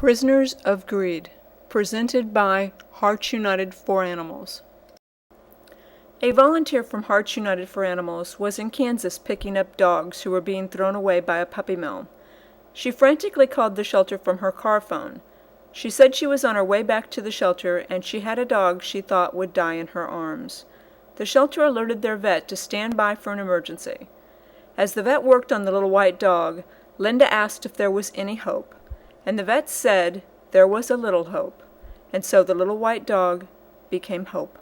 Prisoners of Greed, presented by Hearts United for Animals. A volunteer from Hearts United for Animals was in Kansas picking up dogs who were being thrown away by a puppy mill. She frantically called the shelter from her car phone. She said she was on her way back to the shelter and she had a dog she thought would die in her arms. The shelter alerted their vet to stand by for an emergency. As the vet worked on the little white dog, Linda asked if there was any hope. And the vet said there was a little hope, and so the little white dog became Hope.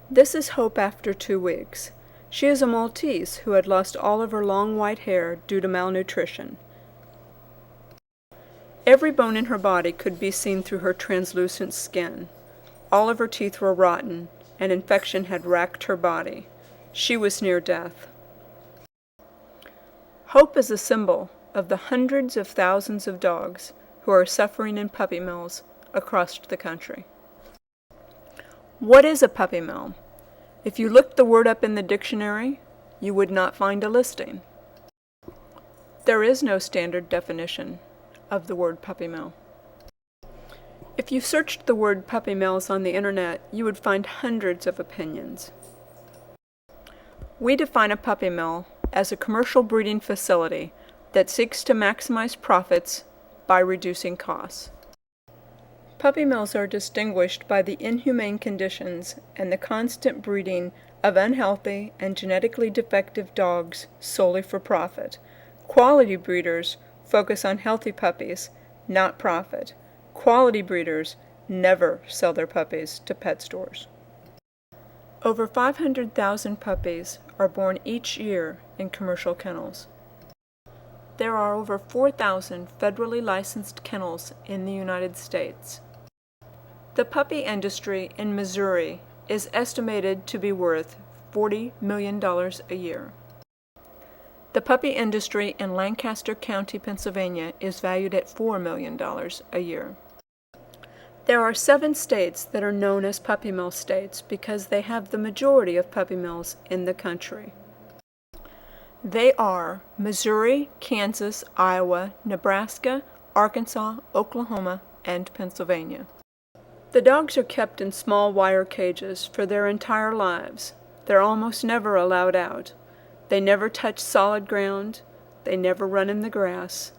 This is Hope after 2 weeks. She is a Maltese who had lost all of her long white hair due to malnutrition. Every bone in her body could be seen through her translucent skin. All of her teeth were rotten, and infection had racked her body. She was near death. Hope is a symbol of the hundreds of thousands of dogs who are suffering in puppy mills across the country. What is a puppy mill? If you looked the word up in the dictionary, you would not find a listing. There is no standard definition of the word puppy mill. If you searched the word puppy mills on the internet, you would find hundreds of opinions. We define a puppy mill as a commercial breeding facility that seeks to maximize profits by reducing costs. Puppy mills are distinguished by the inhumane conditions and the constant breeding of unhealthy and genetically defective dogs solely for profit. Quality breeders focus on healthy puppies, not profit. Quality breeders never sell their puppies to pet stores. Over 500,000 puppies are born each year in commercial kennels. There are over 4,000 federally licensed kennels in the United States. The puppy industry in Missouri is estimated to be worth $40 million a year. The puppy industry in Lancaster County, Pennsylvania is valued at $4 million a year. There are 7 states that are known as puppy mill states because they have the majority of puppy mills in the country. They are Missouri, Kansas, Iowa, Nebraska, Arkansas, Oklahoma, and Pennsylvania. The dogs are kept in small wire cages for their entire lives. They're almost never allowed out. They never touch solid ground. They never run in the grass.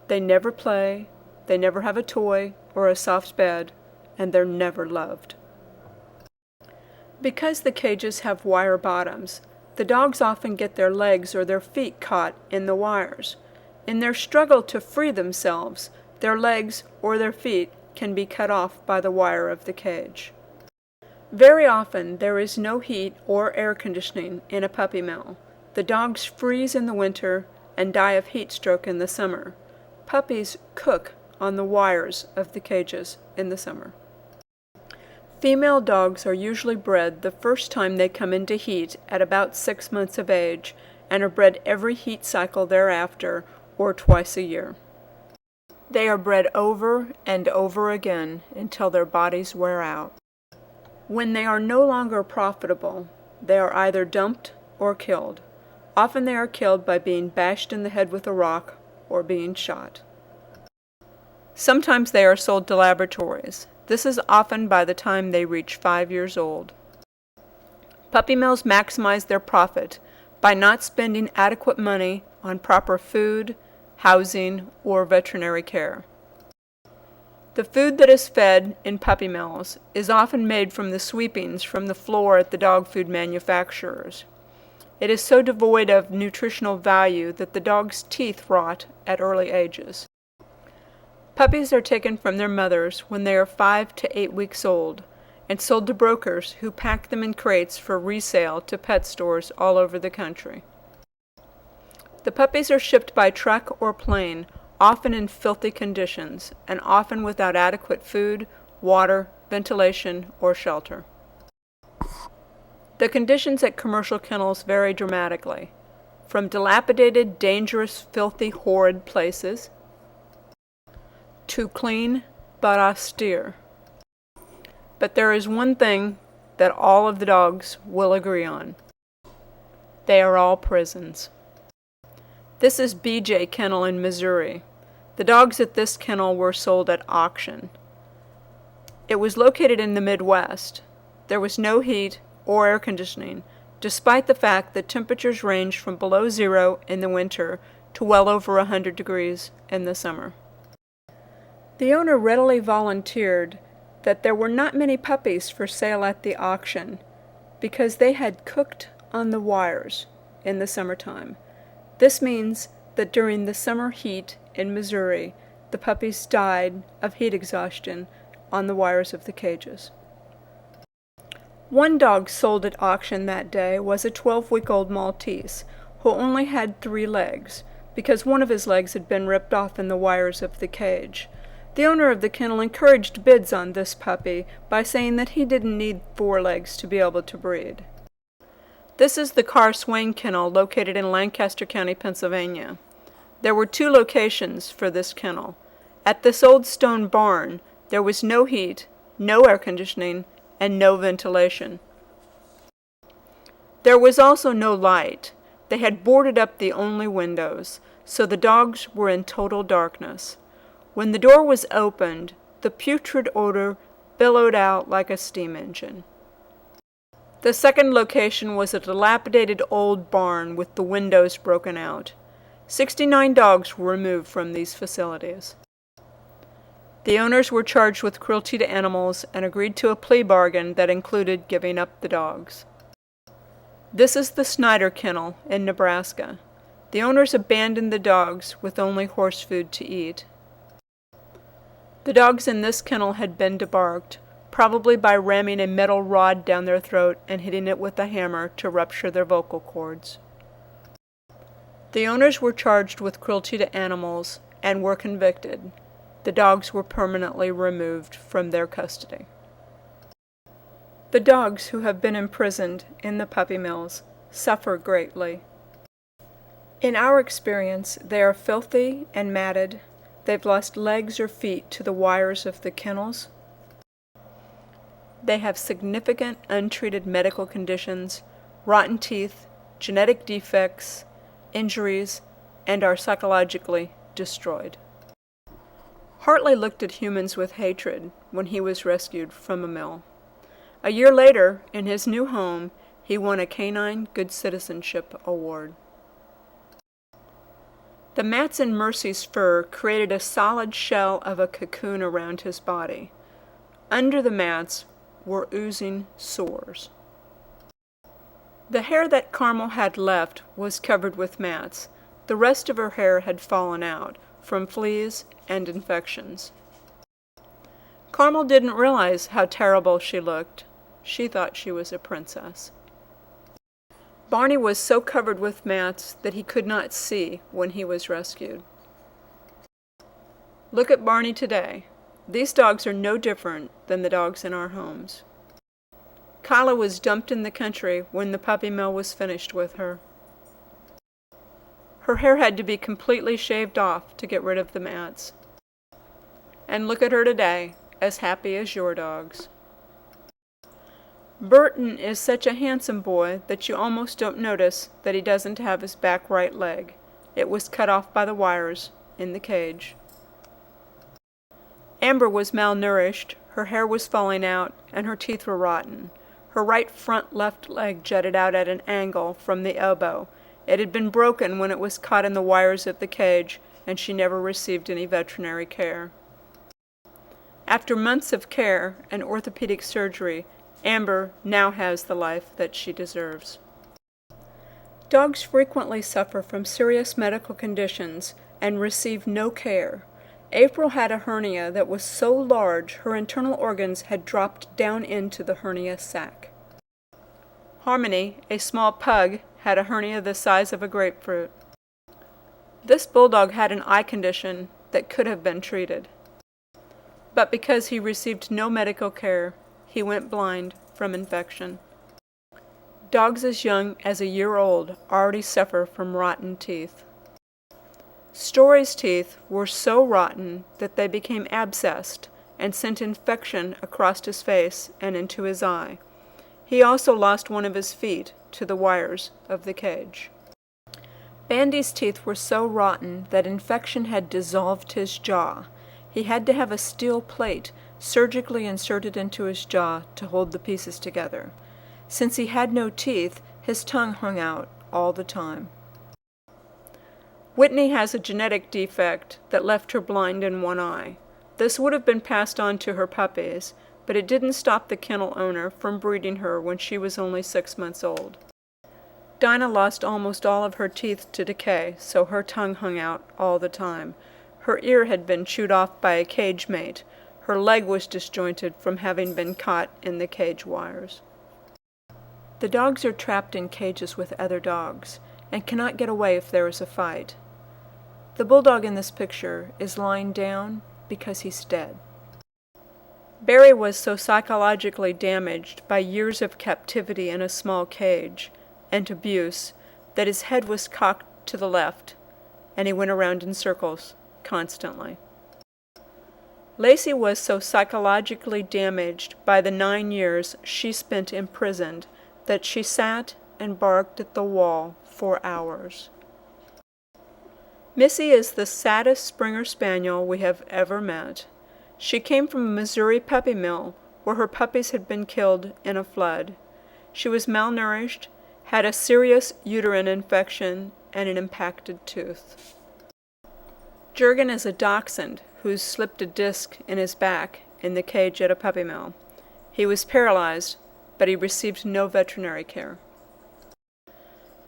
They never play. They never have a toy or a soft bed, and they're never loved. Because the cages have wire bottoms, the dogs often get their legs or their feet caught in the wires. In their struggle to free themselves, their legs or their feet can be cut off by the wire of the cage. Very often there is no heat or air conditioning in a puppy mill. The dogs freeze in the winter and die of heat stroke in the summer. Puppies cook on the wires of the cages in the summer. Female dogs are usually bred the first time they come into heat at about 6 months of age and are bred every heat cycle thereafter or twice a year. They are bred over and over again until their bodies wear out. When they are no longer profitable, they are either dumped or killed. Often they are killed by being bashed in the head with a rock or being shot. Sometimes they are sold to laboratories. This is often by the time they reach 5 years old. Puppy mills maximize their profit by not spending adequate money on proper food, housing, or veterinary care. The food that is fed in puppy mills is often made from the sweepings from the floor at the dog food manufacturers. It is so devoid of nutritional value that the dog's teeth rot at early ages. Puppies are taken from their mothers when they are 5 to 8 weeks old and sold to brokers who pack them in crates for resale to pet stores all over the country. The puppies are shipped by truck or plane, often in filthy conditions and often without adequate food, water, ventilation, or shelter. The conditions at commercial kennels vary dramatically, from dilapidated, dangerous, filthy, horrid places to clean but austere. But there is one thing that all of the dogs will agree on. They are all prisons. This is BJ Kennel in Missouri. The dogs at this kennel were sold at auction. It was located in the Midwest. There was no heat or air conditioning, despite the fact that temperatures ranged from below zero in the winter to well over 100 degrees in the summer. The owner readily volunteered that there were not many puppies for sale at the auction because they had cooked on the wires in the summertime. This means that during the summer heat in Missouri, the puppies died of heat exhaustion on the wires of the cages. One dog sold at auction that day was a 12-week-old Maltese who only had 3 legs because one of his legs had been ripped off in the wires of the cage. The owner of the kennel encouraged bids on this puppy by saying that he didn't need 4 legs to be able to breed. This is the Carr Swain Kennel located in Lancaster County, Pennsylvania. There were 2 locations for this kennel. At this old stone barn, there was no heat, no air conditioning, and no ventilation. There was also no light. They had boarded up the only windows, so the dogs were in total darkness. When the door was opened, the putrid odor billowed out like a steam engine. The second location was a dilapidated old barn with the windows broken out. 69 dogs were removed from these facilities. The owners were charged with cruelty to animals and agreed to a plea bargain that included giving up the dogs. This is the Snyder Kennel in Nebraska. The owners abandoned the dogs with only horse food to eat. The dogs in this kennel had been debarked, probably by ramming a metal rod down their throat and hitting it with a hammer to rupture their vocal cords. The owners were charged with cruelty to animals and were convicted. The dogs were permanently removed from their custody. The dogs who have been imprisoned in the puppy mills suffer greatly. In our experience, they are filthy and matted. They've lost legs or feet to the wires of the kennels. They have significant untreated medical conditions, rotten teeth, genetic defects, injuries, and are psychologically destroyed. Hartley looked at humans with hatred when he was rescued from a mill. A year later, in his new home, he won a Canine Good Citizenship Award. The mats in Mercy's fur created a solid shell of a cocoon around his body. Under the mats were oozing sores. The hair that Carmel had left was covered with mats. The rest of her hair had fallen out from fleas and infections. Carmel didn't realize how terrible she looked. She thought she was a princess. Barney was so covered with mats that he could not see when he was rescued. Look at Barney today. These dogs are no different than the dogs in our homes. Kyla was dumped in the country when the puppy mill was finished with her. Her hair had to be completely shaved off to get rid of the mats. And look at her today, as happy as your dogs. Burton is such a handsome boy that you almost don't notice that he doesn't have his back right leg. It was cut off by the wires in the cage. Amber was malnourished, her hair was falling out, and her teeth were rotten. Her right front left leg jutted out at an angle from the elbow. It had been broken when it was caught in the wires of the cage, and she never received any veterinary care. After months of care and orthopedic surgery, Amber now has the life that she deserves. Dogs frequently suffer from serious medical conditions and receive no care. April had a hernia that was so large her internal organs had dropped down into the hernia sac. Harmony, a small pug, had a hernia the size of a grapefruit. This bulldog had an eye condition that could have been treated. But because he received no medical care, he went blind from infection. Dogs as young as a year old already suffer from rotten teeth. Story's teeth were so rotten that they became abscessed and sent infection across his face and into his eye. He also lost one of his feet to the wires of the cage. Bandy's teeth were so rotten that infection had dissolved his jaw. He had to have a steel plate surgically inserted into his jaw to hold the pieces together. Since he had no teeth, his tongue hung out all the time. Whitney has a genetic defect that left her blind in one eye. This would have been passed on to her puppies, but it didn't stop the kennel owner from breeding her when she was only 6 months old. Dinah lost almost all of her teeth to decay, so her tongue hung out all the time. Her ear had been chewed off by a cage mate. Her leg was disjointed from having been caught in the cage wires. The dogs are trapped in cages with other dogs and cannot get away if there is a fight. The bulldog in this picture is lying down because he's dead. Barry was so psychologically damaged by years of captivity in a small cage and abuse that his head was cocked to the left and he went around in circles constantly. Lacey was so psychologically damaged by the 9 years she spent imprisoned that she sat and barked at the wall for hours. Missy is the saddest Springer Spaniel we have ever met. She came from a Missouri puppy mill where her puppies had been killed in a flood. She was malnourished, had a serious uterine infection, and an impacted tooth. Jurgen is a dachshund who slipped a disc in his back in the cage at a puppy mill. He was paralyzed, but he received no veterinary care.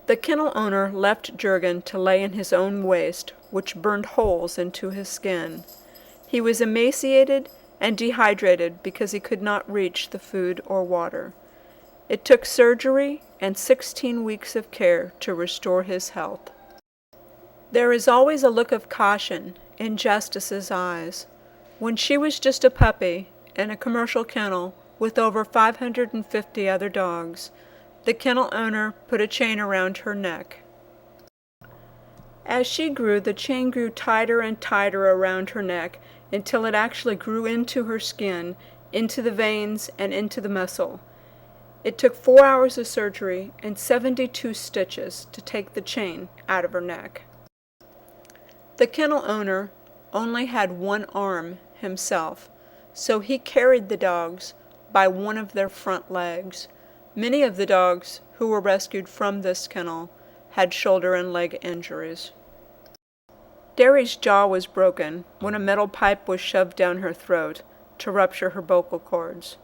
The kennel owner left Jurgen to lay in his own waste, which burned holes into his skin. He was emaciated and dehydrated because he could not reach the food or water. It took surgery and 16 weeks of care to restore his health. There is always a look of caution in Justice's eyes. When she was just a puppy in a commercial kennel with over 550 other dogs, the kennel owner put a chain around her neck. As she grew, the chain grew tighter and tighter around her neck until it actually grew into her skin, into the veins, and into the muscle. It took 4 hours of surgery and 72 stitches to take the chain out of her neck. The kennel owner only had one arm himself, so he carried the dogs by one of their front legs. Many of the dogs who were rescued from this kennel had shoulder and leg injuries. Derry's jaw was broken when a metal pipe was shoved down her throat to rupture her vocal cords.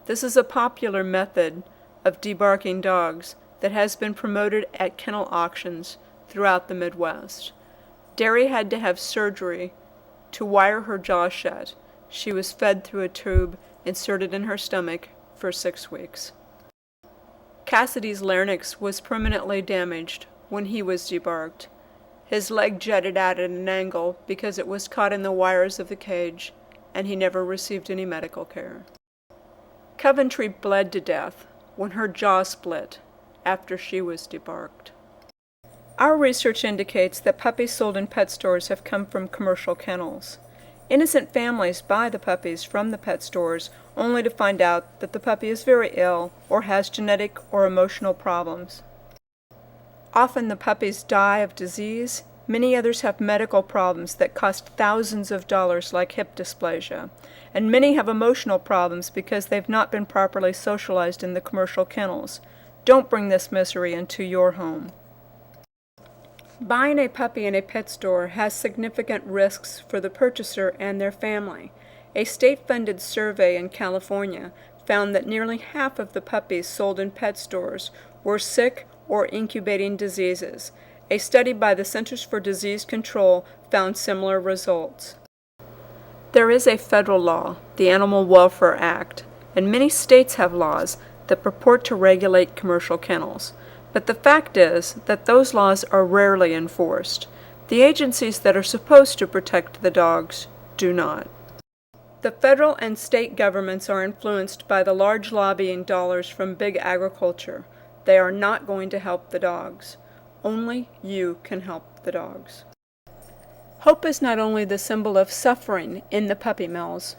This is a popular method of debarking dogs that has been promoted at kennel auctions throughout the Midwest. Derry had to have surgery to wire her jaw shut. She was fed through a tube inserted in her stomach for 6 weeks. Cassidy's larynx was permanently damaged when he was debarked. His leg jutted out at an angle because it was caught in the wires of the cage, and he never received any medical care. Coventry bled to death when her jaw split after she was debarked. Our research indicates that puppies sold in pet stores have come from commercial kennels. Innocent families buy the puppies from the pet stores only to find out that the puppy is very ill or has genetic or emotional problems. Often the puppies die of disease. Many others have medical problems that cost thousands of dollars, like hip dysplasia. And many have emotional problems because they've not been properly socialized in the commercial kennels. Don't bring this misery into your home. Buying a puppy in a pet store has significant risks for the purchaser and their family. A state-funded survey in California found that nearly half of the puppies sold in pet stores were sick or incubating diseases. A study by the Centers for Disease Control found similar results. There is a federal law, the Animal Welfare Act, and many states have laws that purport to regulate commercial kennels. But the fact is that those laws are rarely enforced. The agencies that are supposed to protect the dogs do not. The federal and state governments are influenced by the large lobbying dollars from big agriculture. They are not going to help the dogs. Only you can help the dogs. Hope is not only the symbol of suffering in the puppy mills,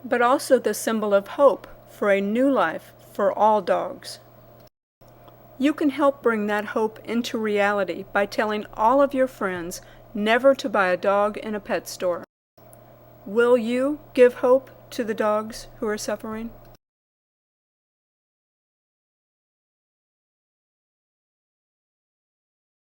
but also the symbol of hope for a new life for all dogs. You can help bring that hope into reality by telling all of your friends never to buy a dog in a pet store. Will you give hope to the dogs who are suffering?